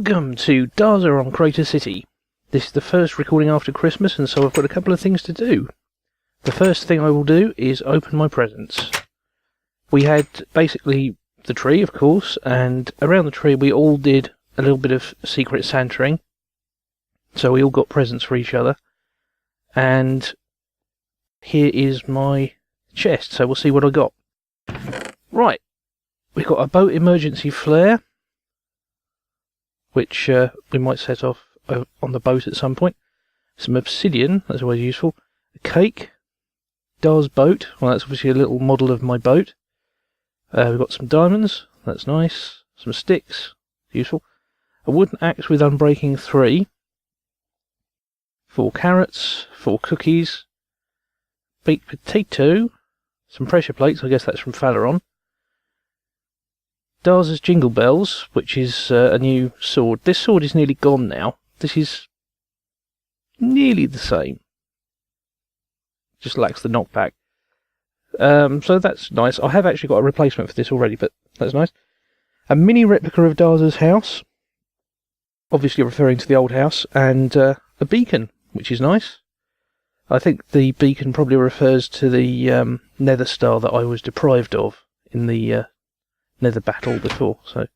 Welcome to Darzzr on Crater City. This is the first recording after Christmas, and so I've got a couple of things to do. The first thing I will do is open my presents. We had basically the tree, of course, and around the tree we all did a little bit of secret Santaing. So we all got presents for each other. And here is my chest, so we'll see what I got. Right, we've got a boat emergency flare, which we might set off on the boat at some point. Some obsidian, that's always useful. A cake. Darzzr boat, well that's obviously a little model of my boat. We've got some diamonds, that's nice. Some sticks, useful. A wooden axe with unbreaking 3. 4 carrots, 4 cookies. Baked potato. Some pressure plates, I guess that's from Falaron. Darzzr's Jingle Bells, which is a new sword. This sword is nearly gone now. This is nearly the same. Just lacks the knockback. So that's nice. I have actually got a replacement for this already, but that's nice. A mini replica of Darzzr's house, obviously referring to the old house, and a beacon, which is nice. I think the beacon probably refers to the nether star that I was deprived of in the nether battle before. So I've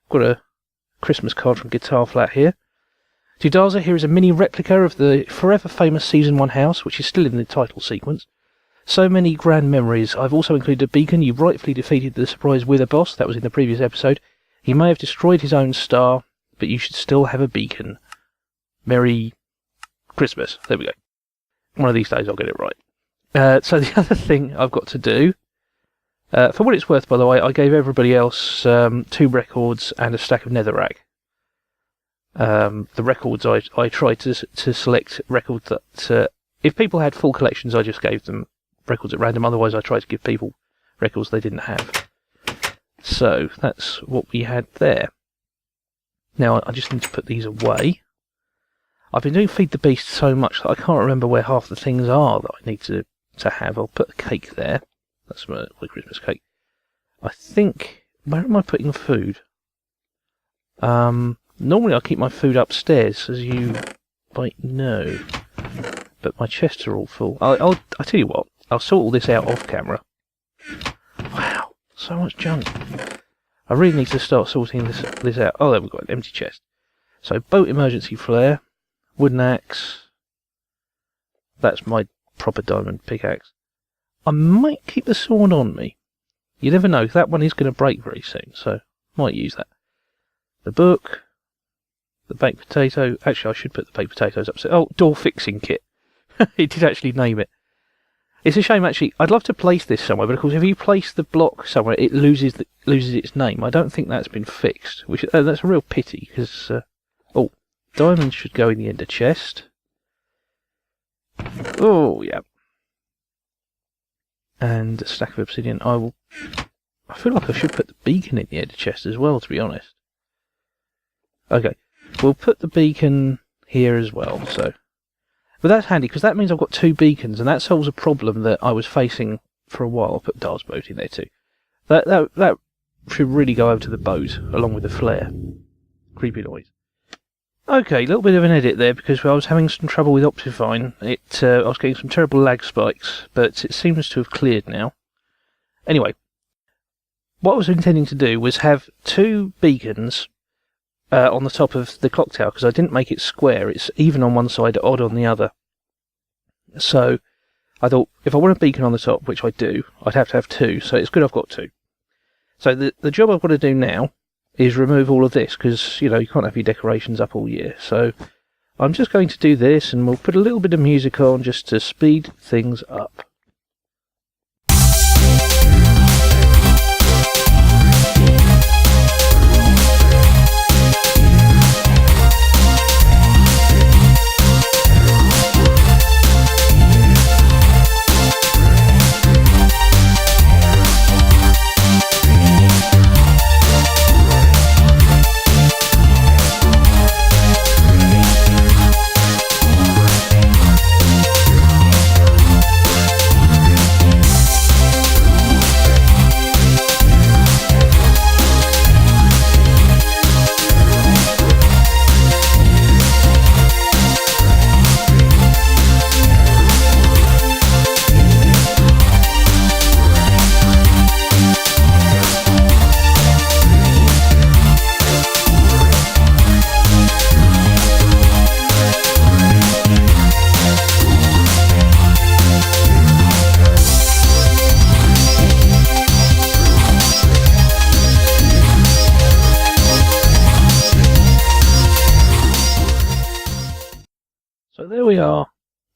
got a Christmas card from Guitar Flat here. To Darzzr, here is a mini replica of the forever famous Season 1 house, which is still in the title sequence. So many grand memories. I've also included a beacon. You rightfully defeated the surprise Wither boss. That was in the previous episode. He may have destroyed his own star, but you should still have a beacon. Merry Christmas. There we go. One of these days I'll get it right. So the other thing I've got to do, for what it's worth, by the way, I gave everybody else 2 records and a stack of netherrack. The records, I tried to select records that, if people had full collections, I just gave them records at random. Otherwise, I tried to give people records they didn't have. So, that's what we had there. Now, I just need to put these away. I've been doing Feed the Beast so much that I can't remember where half the things are that I need to have. I'll put a cake there. That's my Christmas cake. I think... Where am I putting food? Normally I keep my food upstairs, as you might know. But my chests are all full. I'll tell you what. I'll sort all this out off camera. Wow, so much junk. I really need to start sorting this out. Oh, there we've got an empty chest. So, boat emergency flare. Wooden axe. That's my proper diamond pickaxe. I might keep the sword on me. You never know, that one is going to break very soon, so might use that. The book. The baked potato. Actually, I should put the baked potatoes upstairs. Oh, door fixing kit. It did actually name it. It's a shame, actually. I'd love to place this somewhere, but of course, if you place the block somewhere, it loses its name. I don't think that's been fixed. Which that's a real pity, because... oh, diamonds should go in the ender chest. Oh, yeah. And a stack of obsidian. I feel like I should put the beacon in the ender chest as well, to be honest. Okay. We'll put the beacon here as well, so... But that's handy, because that means I've got 2 beacons, and that solves a problem that I was facing for a while. I'll put Darzzr boat in there too. That should really go over to the boat, along with the flare. Creepy noise. Okay, a little bit of an edit there, because I was having some trouble with Optifine. I was getting some terrible lag spikes, but it seems to have cleared now. Anyway, what I was intending to do was have 2 beacons... on the top of the clock tower, because I didn't make it square. It's even on one side, odd on the other. So I thought, if I want a beacon on the top, which I do, I'd have to have 2, so it's good I've got 2. So the job I've got to do now is remove all of this, because, you can't have your decorations up all year. So I'm just going to do this, and we'll put a little bit of music on just to speed things up.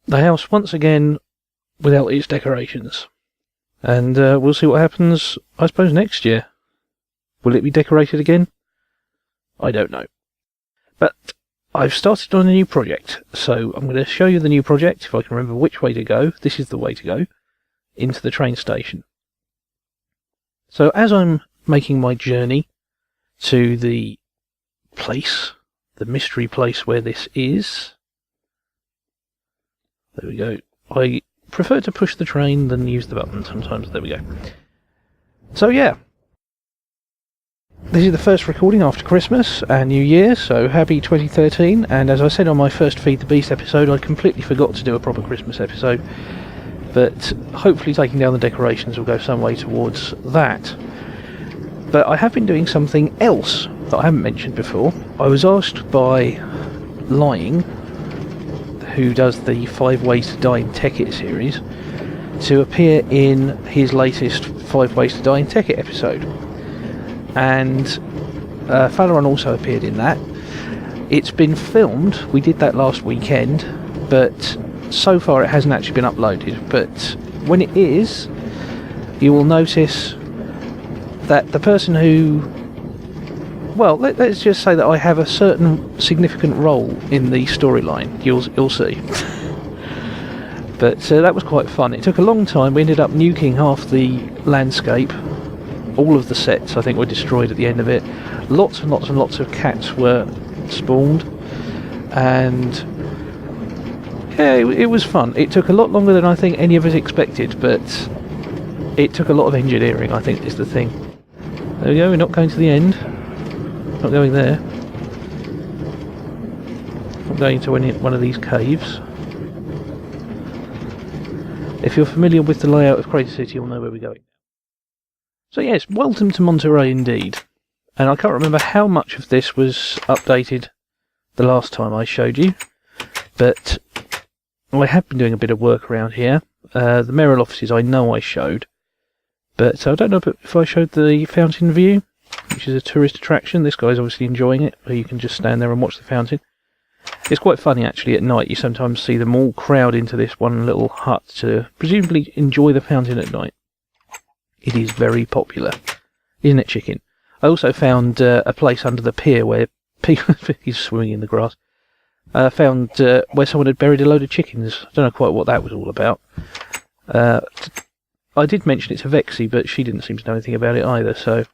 the house once again without its decorations. And we'll see what happens, I suppose, next year. Will it be decorated again? I don't know. But I've started on a new project, so I'm going to show you the new project, if I can remember which way to go. This is the way to go, into the train station. So as I'm making my journey to the place, the mystery place where this is, there we go. I prefer to push the train than use the button sometimes. There we go. So yeah, this is the first recording after Christmas and New Year, so happy 2013. And as I said on my first Feed the Beast episode, I completely forgot to do a proper Christmas episode, but hopefully taking down the decorations will go some way towards that. But I have been doing something else that I haven't mentioned before. I was asked by Lying, who does the 5 Ways to Die in Tekkit series, to appear in his latest 5 Ways to Die in Tekkit episode. And Falaron also appeared in that. It's been filmed, we did that last weekend, but so far it hasn't actually been uploaded. But when it is, you will notice that the person who... Well, let's just say that I have a certain significant role in the storyline. You'll see. But that was quite fun. It took a long time. We ended up nuking half the landscape. All of the sets, I think, were destroyed at the end of it. Lots and lots and lots of cats were spawned. And yeah, it was fun. It took a lot longer than I think any of us expected, but it took a lot of engineering, I think, is the thing. There we go, we're not going to the end. Not going there. Not going to one of these caves. If you're familiar with the layout of Crater City, you'll know where we're going. So yes, welcome to Monterey indeed. And I can't remember how much of this was updated the last time I showed you, but I have been doing a bit of work around here. The mayoral offices I know I showed, but I don't know if I showed the fountain view, which is a tourist attraction. This guy's obviously enjoying it, where you can just stand there and watch the fountain. It's quite funny actually, at night you sometimes see them all crowd into this one little hut to presumably enjoy the fountain at night. It is very popular, isn't it, chicken? I also found a place under the pier where people... he's swimming in the grass. Found where someone had buried a load of chickens. I don't know quite what that was all about. I did mention it to Vexy, but she didn't seem to know anything about it either, so...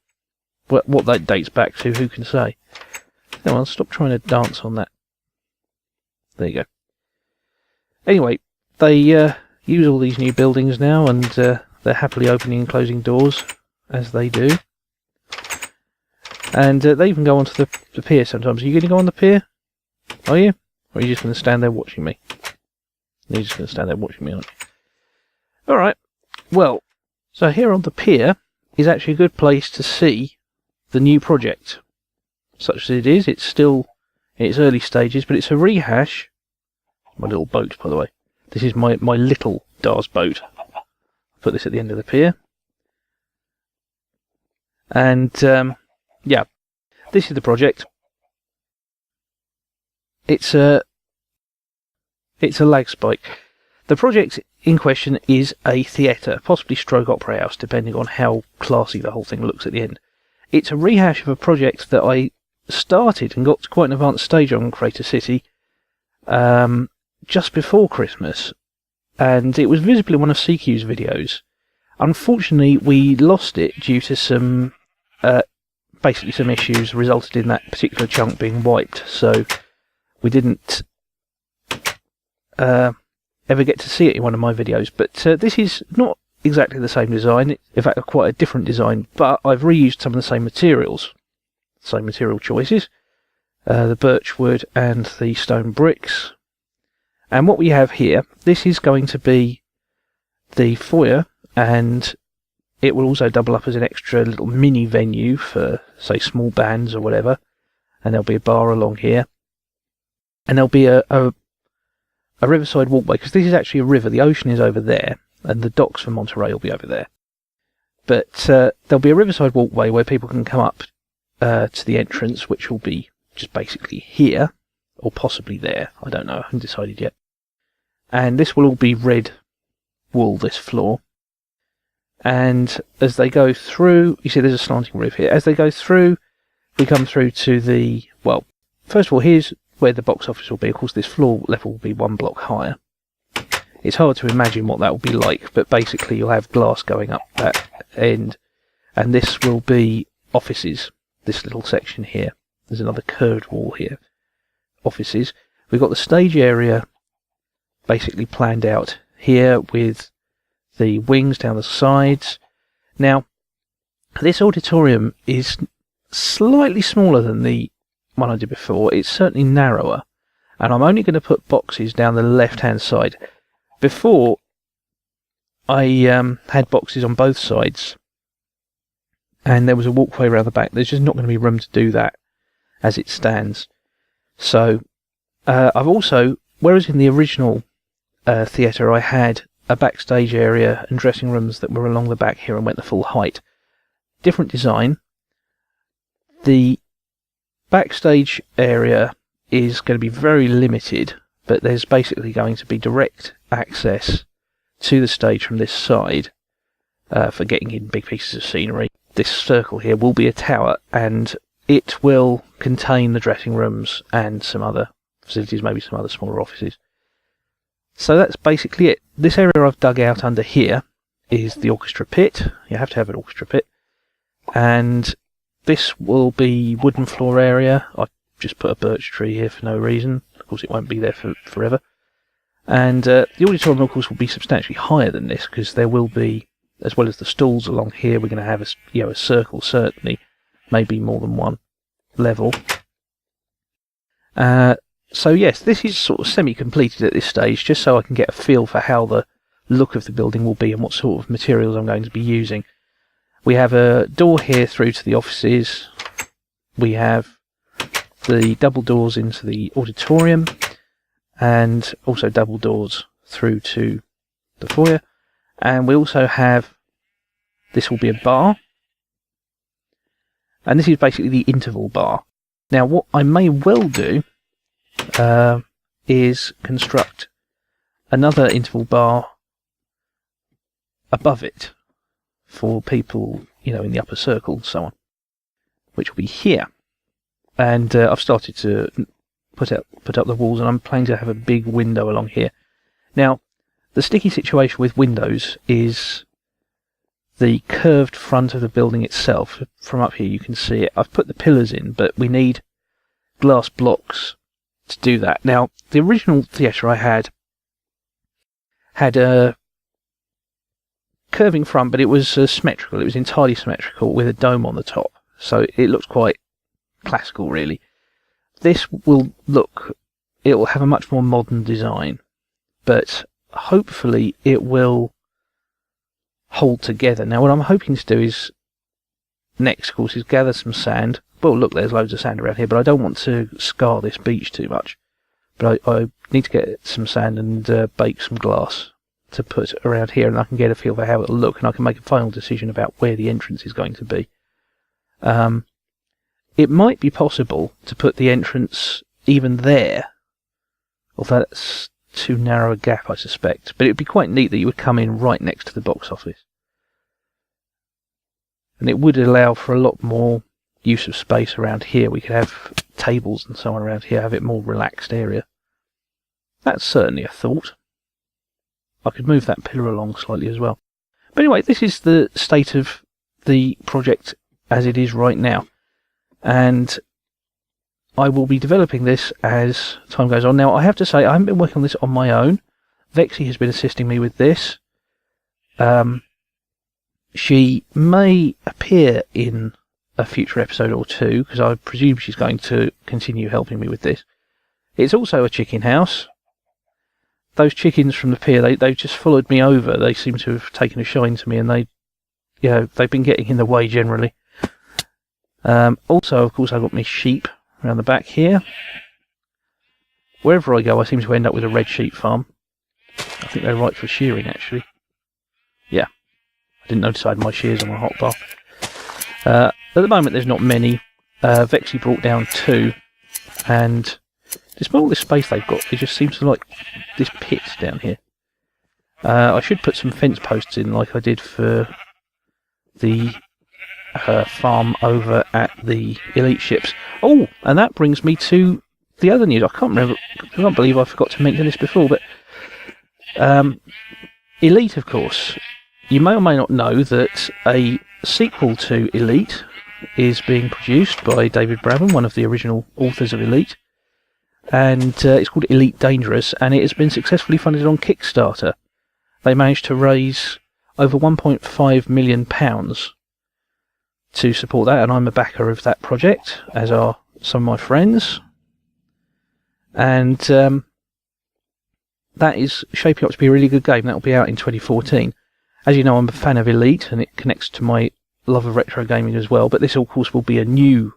What that dates back to, who can say? No, I'll stop trying to dance on that. There you go. Anyway, they use all these new buildings now, and they're happily opening and closing doors, as they do. And they even go onto the pier sometimes. Are you going to go on the pier? Are you? Or are you just going to stand there watching me? You're just going to stand there watching me, aren't you? Alright. Well, so here on the pier is actually a good place to see the new project. Such as it is, it's still in its early stages, but it's a rehash. My little boat, by the way. This is my little Darzzr boat. I'll put this at the end of the pier. And, yeah, this is the project. It's a lag spike. The project in question is a theatre, possibly stroke opera house, depending on how classy the whole thing looks at the end. It's a rehash of a project that I started and got to quite an advanced stage on Crater City just before Christmas, and it was visible in one of CQ's videos. Unfortunately, we lost it due to some basically some issues resulted in that particular chunk being wiped, so we didn't ever get to see it in one of my videos. But this is not exactly the same design, in fact quite a different design, but I've reused some of the same materials, same material choices, the birch wood and the stone bricks. And what we have here, this is going to be the foyer, and it will also double up as an extra little mini venue for, say, small bands or whatever, and there'll be a bar along here, and there'll be a riverside walkway, because this is actually a river. The ocean is over there, and the docks for Monterey will be over there. But there'll be a riverside walkway where people can come up to the entrance, which will be just basically here, or possibly there. I don't know, I haven't decided yet. and this will all be red wool, this floor. And as they go through, you see there's a slanting roof here. As they go through, we come through to the, well, first of all, here's where the box office will be. Of course, this floor level will be 1 block higher. It's hard to imagine what that will be like, but basically you'll have glass going up that end, and this will be offices, this little section here. There's another curved wall here. Offices. We've got the stage area basically planned out here with the wings down the sides. Now, this auditorium is slightly smaller than the one I did before. It's certainly narrower, and I'm only going to put boxes down the left-hand side. Before, I had boxes on both sides, and there was a walkway around the back. There's just not going to be room to do that as it stands. So, I've also, whereas in the original theatre I had a backstage area and dressing rooms that were along the back here and went the full height. Different design. The backstage area is going to be very limited, but there's basically going to be direct access to the stage from this side for getting in big pieces of scenery. This circle here will be a tower, and it will contain the dressing rooms and some other facilities, maybe some other smaller offices. So that's basically it. This area I've dug out under here is the orchestra pit. You have to have an orchestra pit. And this will be wooden floor area. I've just put a birch tree here for no reason. Of course, it won't be there forever. And the auditorium, of course, will be substantially higher than this, because there will be, as well as the stalls along here, we're going to have a circle, certainly, maybe more than one level. So yes, this is sort of semi-completed at this stage, just so I can get a feel for how the look of the building will be and what sort of materials I'm going to be using. We have a door here through to the offices. We have the double doors into the auditorium, and also double doors through to the foyer. And we also have, this will be a bar, and this is basically the interval bar. Now, what I may well do is construct another interval bar above it for people, in the upper circle and so on, which will be here. And I've started to put up the walls, and I'm planning to have a big window along here. Now, the sticky situation with windows is the curved front of the building itself. From up here you can see it. I've put the pillars in, but we need glass blocks to do that. Now, the original theatre I had a curving front, but it was symmetrical. It was entirely symmetrical with a dome on the top, so it looks quite classical, really. This will have a much more modern design, but hopefully it will hold together. Now, what I'm hoping to do is, next, of course, is gather some sand. Well, look, there's loads of sand around here, but I don't want to scar this beach too much. But I need to get some sand and bake some glass to put around here, and I can get a feel for how it'll look, and I can make a final decision about where the entrance is going to be. It might be possible to put the entrance even there, although that's too narrow a gap, I suspect. But it would be quite neat that you would come in right next to the box office. And it would allow for a lot more use of space around here. We could have tables and so on around here, have it more relaxed area. That's certainly a thought. I could move that pillar along slightly as well. But anyway, this is the state of the project as it is right now. And I will be developing this as time goes on. Now, I have to say, I haven't been working on this on my own. Vexy has been assisting me with this. She may appear in a future episode or two, because I presume she's going to continue helping me with this. It's also a chicken house. Those chickens from the pier, they've just followed me over. They seem to have taken a shine to me, and they've been getting in the way generally. Also, of course, I've got my sheep around the back here. Wherever I go, I seem to end up with a red sheep farm. I think they're right for shearing, actually. Yeah. I didn't notice I had my shears on my hotbar. At the moment, there's not many. Vexy brought down 2, and Despite all this space they've got, they just seem to like this pit down here. I should put some fence posts in like I did for the farm over at the Elite ships. Oh, and that brings me to the other news. I can't believe I forgot to mention this before, but Elite, of course. You may or may not know that a sequel to Elite is being produced by David Bravin, one of the original authors of Elite, and it's called Elite Dangerous, and it has been successfully funded on Kickstarter. They managed to raise over £1.5 million to support that, and I'm a backer of that project, as are some of my friends. And that is shaping up to be a really good game. That will be out in 2014. As you know, I'm a fan of Elite, and it connects to my love of retro gaming as well. But this, of course, will be a new,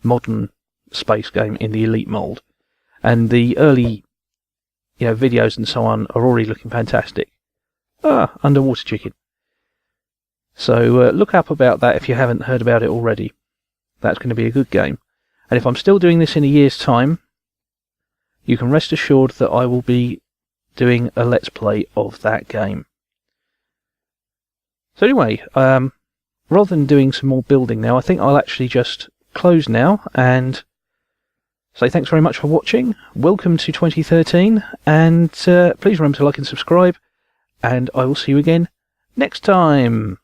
modern space game in the Elite mould. And the early, videos and so on are already looking fantastic. Underwater chicken. So look up about that if you haven't heard about it already. That's going to be a good game. And if I'm still doing this in a year's time, you can rest assured that I will be doing a Let's Play of that game. So anyway, rather than doing some more building now, I think I'll actually just close now and say thanks very much for watching. Welcome to 2013, and please remember to like and subscribe, and I will see you again next time.